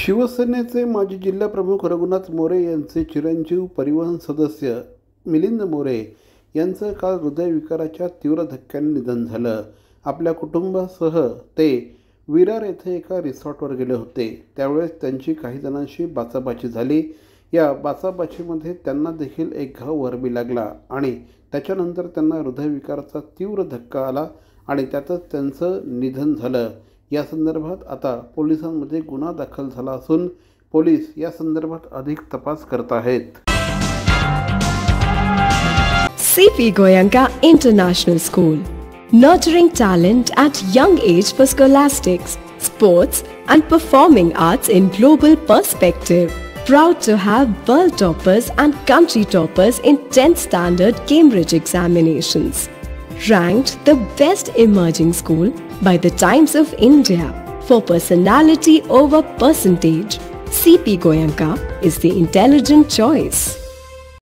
शिवसेनेचे माजी जिल्हाप्रमुख रघुनाथ मोरे यांचे चिरंजीव परिवहन सदस्य मिलिंद मोरे यांचं काल हृदयविकाराच्या तीव्र धक्क्याने निधन झालं. आपल्या कुटुंबासह ते विरार येथे एका रिसॉर्टवर गेले होते. त्यावेळेस त्यांची काही जणांशी बाचाबाची झाली. या बाचाबाचीमध्ये त्यांना देखील एक घाव वरवी लागला आणि त्याच्यानंतर त्यांना हृदयविकाराचा तीव्र धक्का आला आणि त्यातच त्यांचं निधन झालं. या संदर्भात आता पोलिसांमध्ये गुन्हा दाखल झाला असून पोलीस या संदर्भात अधिक तपास करत आहेत. CP Goenka International School, nurturing talent at young age for scholastics, sports and performing arts in global perspective. Proud to have world toppers and country toppers in 10th standard Cambridge examinations. Ranked the best emerging school by the Times of India for personality over percentage, CP Goenka is the intelligent choice.